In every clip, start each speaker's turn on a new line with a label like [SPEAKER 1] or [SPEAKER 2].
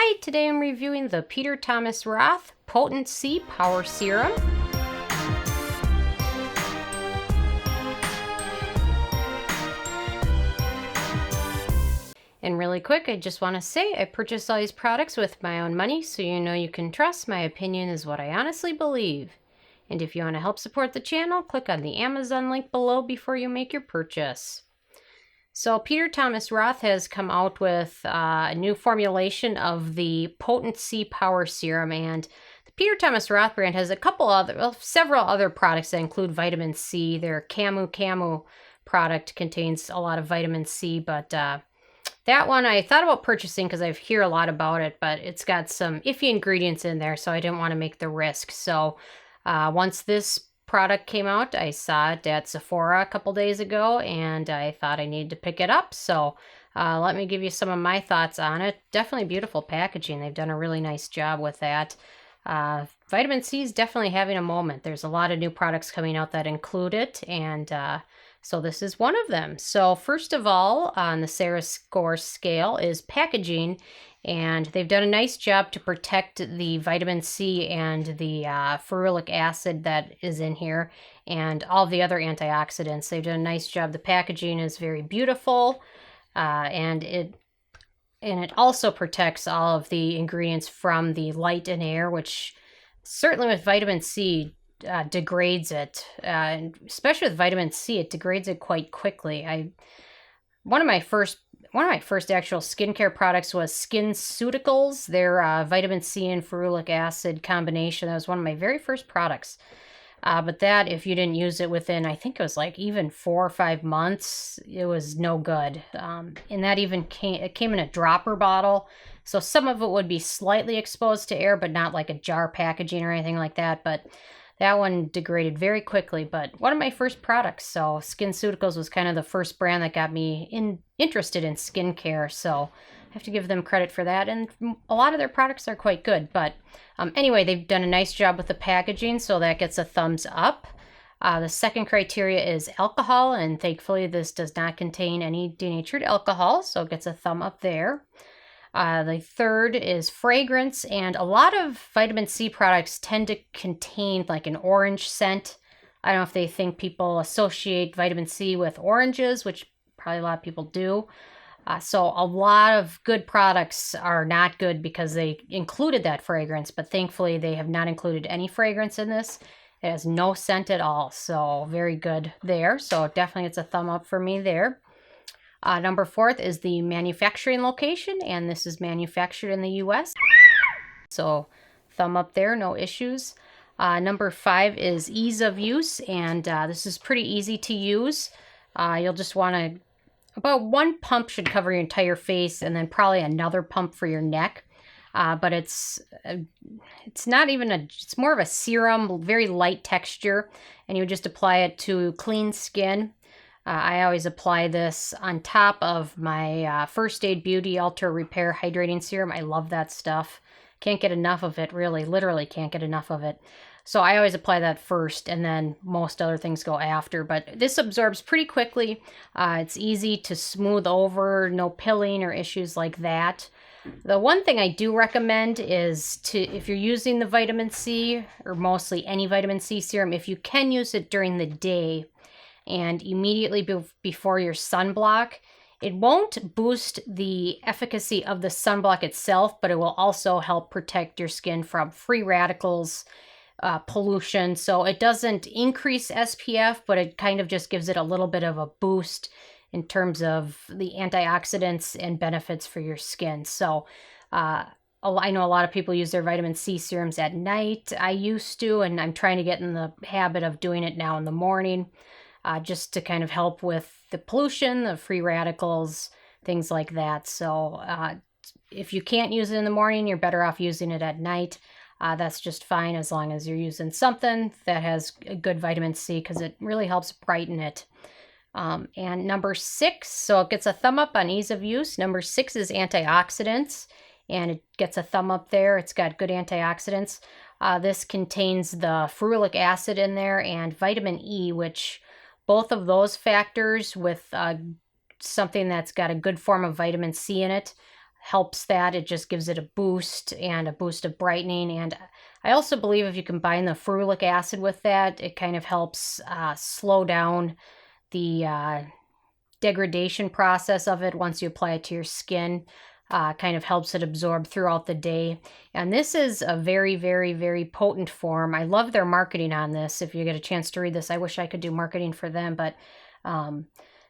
[SPEAKER 1] Hi, today I'm reviewing the Peter Thomas Roth Potent C Power Serum. And really quick, I just want to say I purchased all these products with my own money, so you know you can trust my opinion is what I honestly believe. And if you want to help support the channel, click on the Amazon link below before you make your purchase. So Peter Thomas Roth has come out with a new formulation of the Potent C Power Serum, and the Peter Thomas Roth brand has several other products that include vitamin C. Their Camu product contains a lot of vitamin C, but that one I thought about purchasing because I hear a lot about it, but it's got some iffy ingredients in there, so I didn't want to make the risk. So once this product came out, I saw it at Sephora a couple days ago, and I thought I needed to pick it up. So let me give you some of my thoughts on it. Definitely beautiful packaging. They've done a really nice job with that. Vitamin C is definitely having a moment. There's a lot of new products coming out that include it, and so this is one of them. So first of all, on the Sarah Score scale is packaging, and they've done a nice job to protect the vitamin C and the ferulic acid that is in here, and all the other antioxidants. They've done a nice job. The packaging is very beautiful, and it also protects all of the ingredients from the light and air, which certainly with vitamin C degrades it. Especially with vitamin C, it degrades it quite quickly. One of my first actual skincare products was SkinCeuticals, their vitamin C and ferulic acid combination. That was one of my very first products. But that, if you didn't use it within, I think it was like even 4 or 5 months, it was no good. And that even came in a dropper bottle. So some of it would be slightly exposed to air, but not like a jar packaging or anything like that. But that one degraded very quickly, but one of my first products. So SkinCeuticals was kind of the first brand that got me interested in skincare. So I have to give them credit for that. And a lot of their products are quite good. But anyway, they've done a nice job with the packaging, so that gets a thumbs up. The second criteria is alcohol, and thankfully this does not contain any denatured alcohol, so it gets a thumb up there. The third is fragrance, and a lot of vitamin C products tend to contain like an orange scent. I don't know if they think people associate vitamin C with oranges, which probably a lot of people do. So a lot of good products are not good because they included that fragrance, but thankfully they have not included any fragrance in this. It has no scent at all, so very good there. So definitely it's a thumb up for me there. Number 4 is the manufacturing location, and this is manufactured in the U.S. So thumb up there, no issues. Number 5 is ease of use, and this is pretty easy to use. You'll just want to, about 1 pump should cover your entire face, and then probably another pump for your neck. But it's not even it's more of a serum, very light texture, and you just apply it to clean skin. I always apply this on top of my First Aid Beauty Ultra Repair Hydrating Serum. I love that stuff. Can't get enough of it, really. Literally can't get enough of it. So I always apply that first, and then most other things go after. But this absorbs pretty quickly. It's easy to smooth over, no pilling or issues like that. The one thing I do recommend is if you're using the vitamin C, or mostly any vitamin C serum, if you can use it during the day, and immediately before your sunblock. It won't boost the efficacy of the sunblock itself, but it will also help protect your skin from free radicals, pollution. So it doesn't increase SPF, but it kind of just gives it a little bit of a boost in terms of the antioxidants and benefits for your skin. So I know a lot of people use their vitamin C serums at night. I used to, and I'm trying to get in the habit of doing it now in the morning. Just to kind of help with the pollution, the free radicals, things like that. So if you can't use it in the morning, you're better off using it at night. That's just fine as long as you're using something that has a good vitamin C, because it really helps brighten it. And number 6, so it gets a thumb up on ease of use. Number 6 is antioxidants, and it gets a thumb up there. It's got good antioxidants. This contains the ferulic acid in there and vitamin E, which both of those factors with something that's got a good form of vitamin C in it helps that. It just gives it a boost and a boost of brightening. And I also believe if you combine the ferulic acid with that, it kind of helps slow down the degradation process of it once you apply it to your skin. Kind of helps it absorb throughout the day. And this is a very, very, very potent form. I love their marketing on this. If you get a chance to read this, I wish I could do marketing for them, but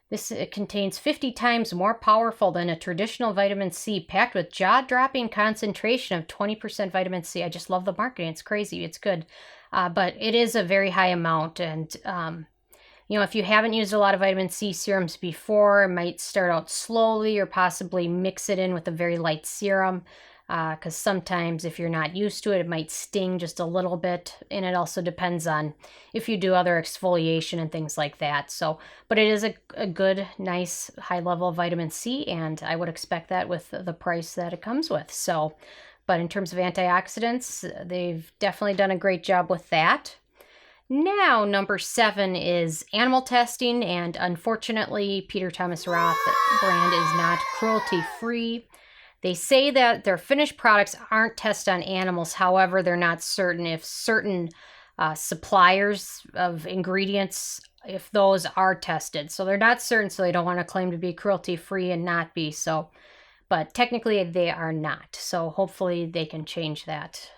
[SPEAKER 1] it contains 50 times more powerful than a traditional vitamin C, packed with jaw-dropping concentration of 20% vitamin C. I just love the marketing. It's crazy. It's good. But it is a very high amount. And you know, if you haven't used a lot of vitamin C serums before, it might start out slowly or possibly mix it in with a very light serum, because sometimes if you're not used to it, it might sting just a little bit. And it also depends on if you do other exfoliation and things like that. So, but it is a good, nice, high level of vitamin C, and I would expect that with the price that it comes with. So, but in terms of antioxidants, they've definitely done a great job with that. Now, number 7 is animal testing, and unfortunately, Peter Thomas Roth brand is not cruelty-free. They say that their finished products aren't tested on animals. However, they're not certain if certain suppliers of ingredients, if those are tested. So they're not certain, so they don't want to claim to be cruelty-free and not be. So, but technically, they are not. So hopefully, they can change that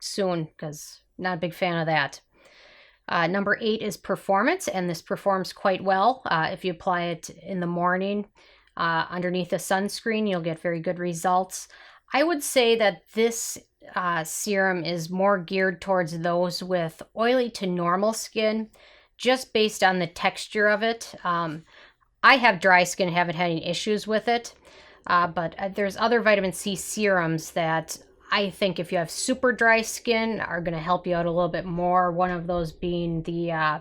[SPEAKER 1] soon, because not a big fan of that. Number 8 is performance, and this performs quite well. If you apply it in the morning underneath a sunscreen, you'll get very good results. I would say that this serum is more geared towards those with oily to normal skin, just based on the texture of it. I have dry skin, haven't had any issues with it, but there's other vitamin C serums that I think if you have super dry skin are going to help you out a little bit more. One of those being the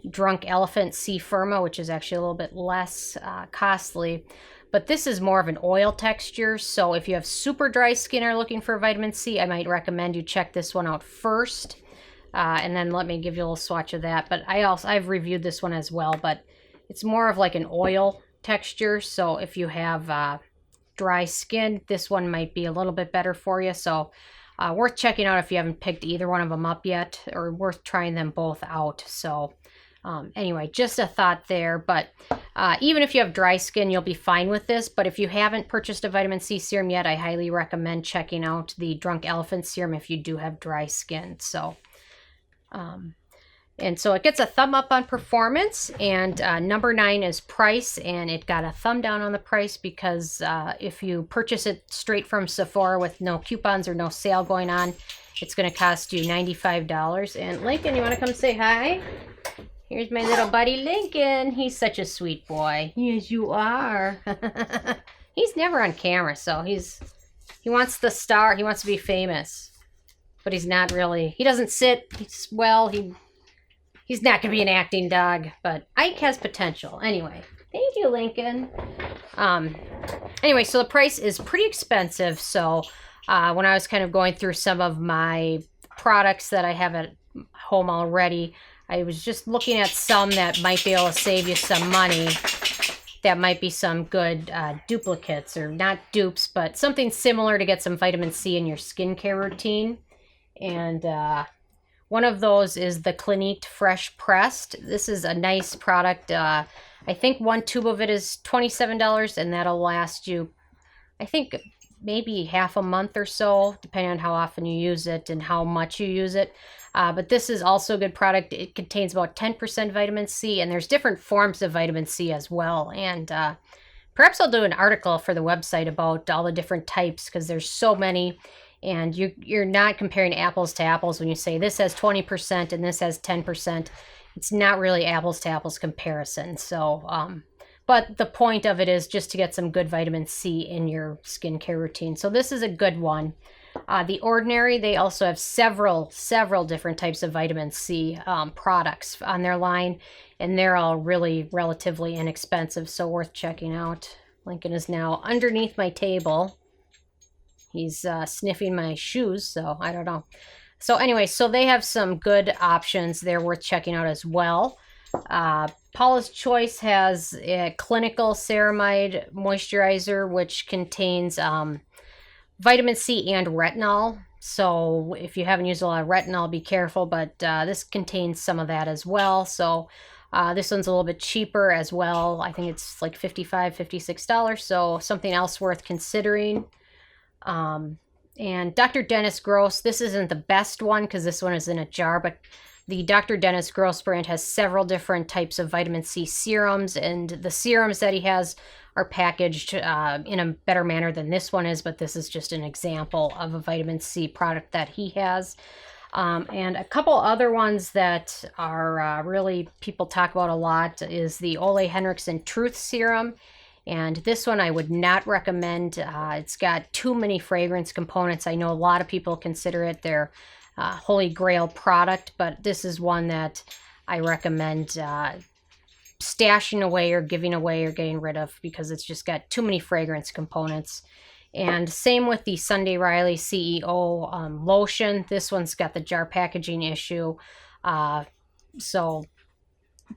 [SPEAKER 1] Drunk Elephant C Firma, which is actually a little bit less costly. But this is more of an oil texture. So if you have super dry skin or are looking for vitamin C, I might recommend you check this one out first. And then let me give you a little swatch of that. But I've reviewed this one as well, but it's more of like an oil texture. So if you have dry skin, this one might be a little bit better for you. So worth checking out if you haven't picked either one of them up yet, or worth trying them both out. So anyway, just a thought there. But even if you have dry skin, you'll be fine with this. But if you haven't purchased a vitamin C serum yet, I highly recommend checking out the Drunk Elephant serum if you do have dry skin. So and so it gets a thumb up on performance. And number 9 is price, and it got a thumb down on the price because if you purchase it straight from Sephora with no coupons or no sale going on, it's going to cost you $95. And Lincoln, you want to come say hi? Here's my little buddy Lincoln. He's such a sweet boy. Yes, you are. He's never on camera, so he wants the star. He wants to be famous, but he's not really. He doesn't sit. He's not going to be an acting dog, but Ike has potential. Anyway, thank you, Lincoln. Anyway, so the price is pretty expensive. So when I was kind of going through some of my products that I have at home already, I was just looking at some that might be able to save you some money. That might be some good duplicates, or not dupes, but something similar to get some vitamin C in your skincare routine. And one of those is the Clinique Fresh Pressed. This is a nice product. I think one tube of it is $27, and that'll last you, I think, maybe half a month or so, depending on how often you use it and how much you use it. But this is also a good product. It contains about 10% vitamin C, and there's different forms of vitamin C as well. And perhaps I'll do an article for the website about all the different types, because there's so many. And you're not comparing apples to apples when you say this has 20% and this has 10%. It's not really apples to apples comparison. So, but the point of it is just to get some good vitamin C in your skincare routine. So this is a good one. The Ordinary, they also have several different types of vitamin C products on their line, and they're all really relatively inexpensive, so worth checking out. Lincoln is now underneath my table. He's sniffing my shoes, so I don't know. So anyway, so they have some good options. They're worth checking out as well. Paula's Choice has a clinical ceramide moisturizer, which contains vitamin C and retinol. So if you haven't used a lot of retinol, be careful, but this contains some of that as well. So this one's a little bit cheaper as well. I think it's like $55, $56, so something else worth considering. And Dr. Dennis Gross, this isn't the best one because this one is in a jar, but the Dr. Dennis Gross brand has several different types of vitamin C serums, and the serums that he has are packaged in a better manner than this one is, but this is just an example of a vitamin C product that he has. And a couple other ones that are really people talk about a lot is the Ole Henriksen Truth Serum. And this one I would not recommend. It's got too many fragrance components. I know a lot of people consider it their holy grail product, but this is one that I recommend stashing away or giving away or getting rid of because it's just got too many fragrance components. And same with the Sunday Riley CEO lotion. This one's got the jar packaging issue. So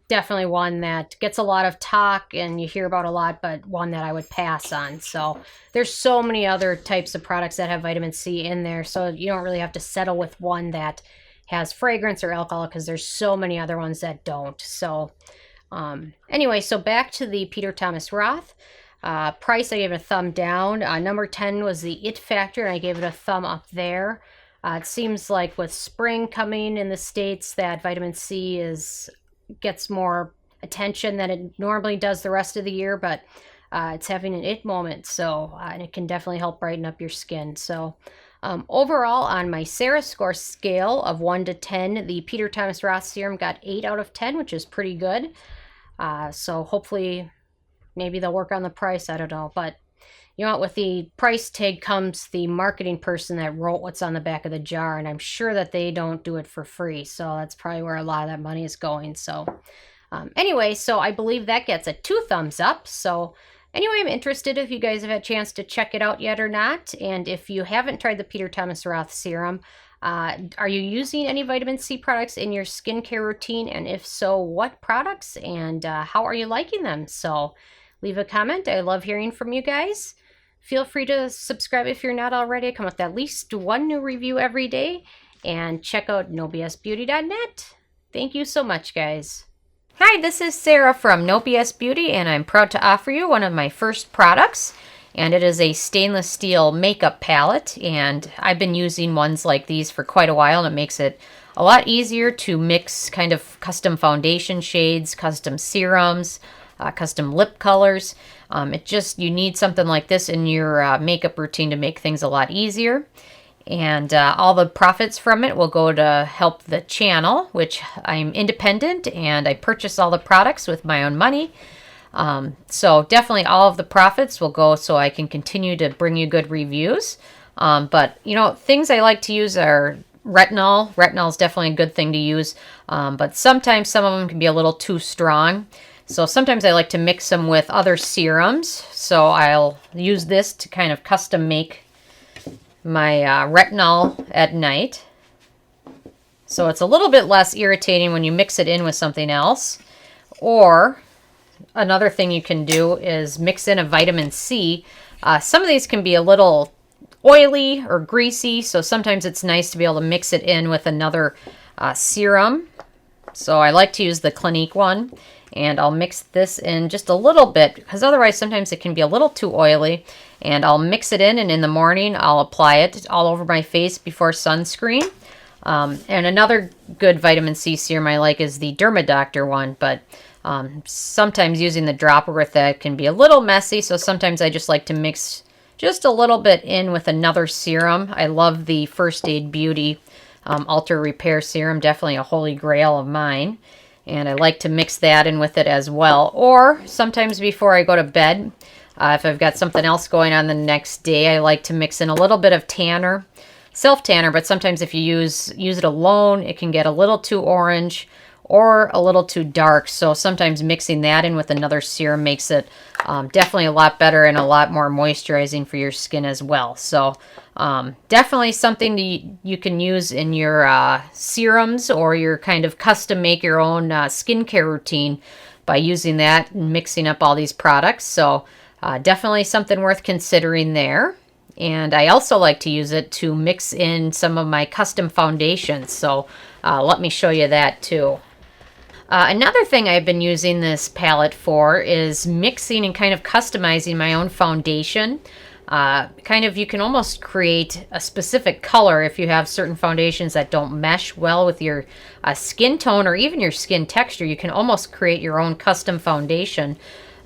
[SPEAKER 1] definitely one that gets a lot of talk and you hear about a lot, but one that I would pass on. So there's so many other types of products that have vitamin C in there. So you don't really have to settle with one that has fragrance or alcohol because there's so many other ones that don't. So anyway, so back to the Peter Thomas Roth. Price, I gave it a thumb down. Number 10 was the It Factor, and I gave it a thumb up there. It seems like with spring coming in the States that vitamin C gets more attention than it normally does the rest of the year, but it's having an it moment, so and it can definitely help brighten up your skin. So overall, on my Sarah score scale of 1 to 10, the Peter Thomas Roth serum got 8 out of 10, which is pretty good. So hopefully maybe they'll work on the price, I don't know, but you know, with the price tag comes the marketing person that wrote what's on the back of the jar, and I'm sure that they don't do it for free, so that's probably where a lot of that money is going. So anyway, so I believe that gets a 2 thumbs up. So anyway, I'm interested if you guys have had a chance to check it out yet or not, and if you haven't tried the Peter Thomas Roth serum, are you using any vitamin C products in your skincare routine, and if so, what products, and how are you liking them? So leave a comment. I love hearing from you guys. Feel free to subscribe if you're not already. I come with at least one new review every day. And check out nobsbeauty.net. Thank you so much, guys. Hi, this is Sarah from No BS Beauty, and I'm proud to offer you one of my first products. And it is a stainless steel makeup palette. And I've been using ones like these for quite a while, and it makes it a lot easier to mix kind of custom foundation shades, custom serums, custom lip colors. You need something like this in your makeup routine to make things a lot easier. And all the profits from it will go to help the channel, which I'm independent and I purchase all the products with my own money. So definitely all of the profits will go so I can continue to bring you good reviews. But, you know, things I like to use are retinol. Retinol is definitely a good thing to use, but sometimes some of them can be a little too strong. So sometimes I like to mix them with other serums. So I'll use this to kind of custom make my retinol at night. So it's a little bit less irritating when you mix it in with something else. Or another thing you can do is mix in a vitamin C. Some of these can be a little oily or greasy, so sometimes it's nice to be able to mix it in with another serum. So I like to use the Clinique one. And I'll mix this in just a little bit because otherwise sometimes it can be a little too oily. And I'll mix it in, and in the morning I'll apply it all over my face before sunscreen. And another good vitamin C serum I like is the Dermadoctor one, but sometimes using the dropper with that can be a little messy, so sometimes I just like to mix just a little bit in with another serum. I love the First Aid Beauty Ultra Repair Serum, definitely a holy grail of mine. And I like to mix that in with it as well. Or sometimes before I go to bed, if I've got something else going on the next day, I like to mix in a little bit of tanner, self-tanner, but sometimes if you use it alone, it can get a little too orange or a little too dark. So sometimes mixing that in with another serum makes it definitely a lot better and a lot more moisturizing for your skin as well. So definitely something you can use in your serums or your kind of custom make your own skincare routine. by using that and mixing up all these products. So definitely something worth considering there. And I also like to use it to mix in some of my custom foundations. So let me show you that too. Another thing I've been using this palette for is mixing and kind of customizing my own foundation. You can almost create a specific color if you have certain foundations that don't mesh well with your skin tone or even your skin texture. You can almost create your own custom foundation.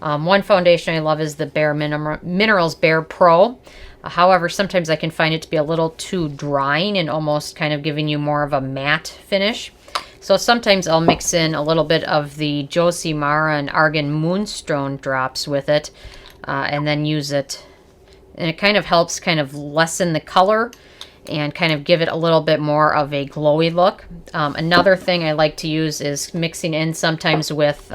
[SPEAKER 1] One foundation I love is the Bare Minerals Bare Pro. However, sometimes I can find it to be a little too drying and almost kind of giving you more of a matte finish. So sometimes I'll mix in a little bit of the Josie Mara and Argan Moonstone drops with it and then use it. And it kind of helps kind of lessen the color and kind of give it a little bit more of a glowy look. Another thing I like to use is mixing in sometimes with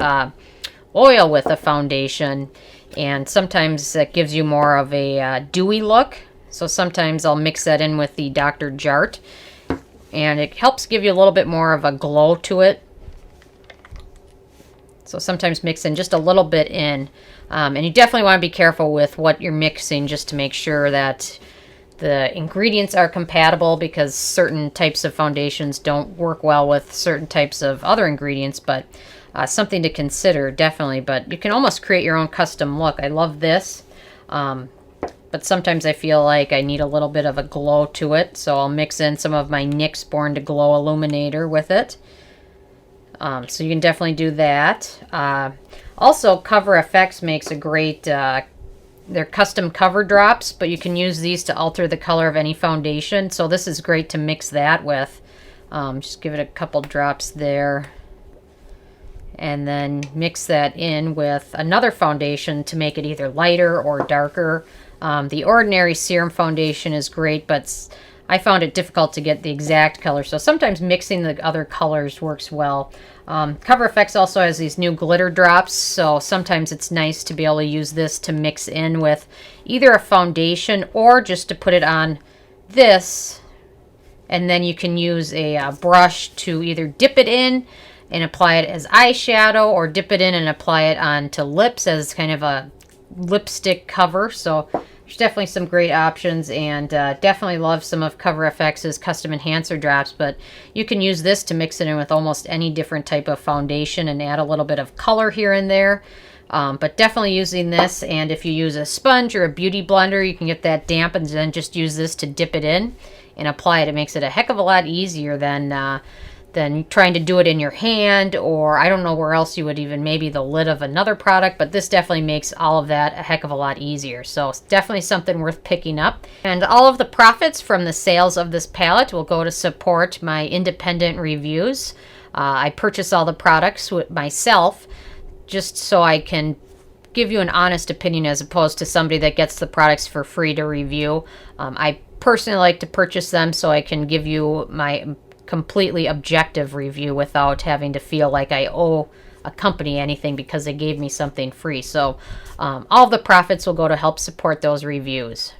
[SPEAKER 1] oil with a foundation. And sometimes that gives you more of a dewy look. So sometimes I'll mix that in with the Dr. Jart. And it helps give you a little bit more of a glow to it. So sometimes mix in just a little bit in. And you definitely want to be careful with what you're mixing just to make sure that the ingredients are compatible, because certain types of foundations don't work well with certain types of other ingredients. But something to consider, definitely. But you can almost create your own custom look. I love this. But sometimes I feel like I need a little bit of a glow to it. So I'll mix in some of my NYX Born to Glow Illuminator with it. So you can definitely do that. Also, Cover FX makes a great, they're custom cover drops, but you can use these to alter the color of any foundation. So this is great to mix that with. Just give it a couple drops there. And then mix that in with another foundation to make it either lighter or darker. The Ordinary Serum Foundation is great, but I found it difficult to get the exact color. So sometimes mixing the other colors works well. Cover FX also has these new glitter drops, so sometimes it's nice to be able to use this to mix in with either a foundation or just to put it on this. And then you can use a brush to either dip it in and apply it as eyeshadow, or dip it in and apply it onto lips as kind of a lipstick cover. So there's definitely some great options, and definitely love some of Cover FX's custom enhancer drops, but you can use this to mix it in with almost any different type of foundation and add a little bit of color here and there. But definitely using this, and if you use a sponge or a beauty blender, you can get that damp and then just use this to dip it in and apply it. It makes it a heck of a lot easier than trying to do it in your hand, or I don't know where else you would even, maybe the lid of another product, but this definitely makes all of that a heck of a lot easier. So it's definitely something worth picking up. And all of the profits from the sales of this palette will go to support my independent reviews. I purchase all the products myself just so I can give you an honest opinion as opposed to somebody that gets the products for free to review. I personally like to purchase them so I can give you my completely objective review without having to feel like I owe a company anything because they gave me something free. So all the profits will go to help support those reviews.